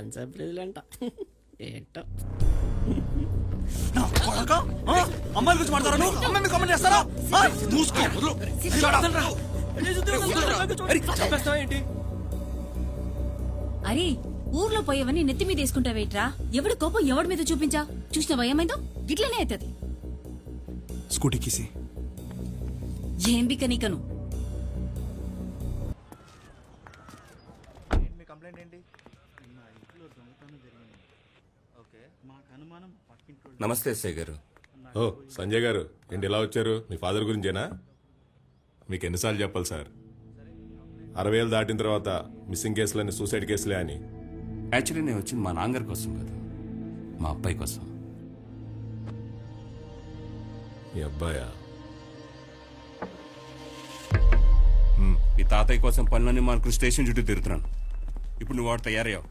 అంట ఏంటో అమ్మాయిల గురించి మాట్లాడారు నువ్వు అమ్మాయి కామెంట్ చేస్తారా మూసుకో ఏంటి అరే ఊర్లో పోయేవని నెత్తి మీద వేసుకుంటావేట్రా? ఎవడి కోపం ఎవడి మీద చూపించా చూసిన భయమైందో గిట్లనే అవుతుంది. స్కూటీ కిసి ఏం బిక్క నీకను కంప్లైంట్ ఏంటి? మా ఇంట్లో దొంగతనం జరిగింది. ఓకే, మాకు అనుమానం పక్కింట్లో. నమస్తే ఎస్ఐ గారు. ఓ సంజయ్ గారు, ఏంటి ఇలా వచ్చారు? మీ ఫాదర్ గురించేనా? మీకు ఎన్నిసార్లు చెప్పాలి సార్, 60,000 దాటిన తర్వాత మిస్సింగ్ కేసులని సూసైడ్ కేసులే అని. యాక్చువల్లీ నేను వచ్చింది మా నాన్నగారి కోసం కాదు, మా అబ్బాయి కోసం. మీ అబ్బాయా? ఈ తాతయ్య కోసం పనులన్నీ మానుకుని స్టేషన్ చుట్టూ తిరుగుతున్నాను. ఇప్పుడు నువ్వు వాడు తయారయ్యావు.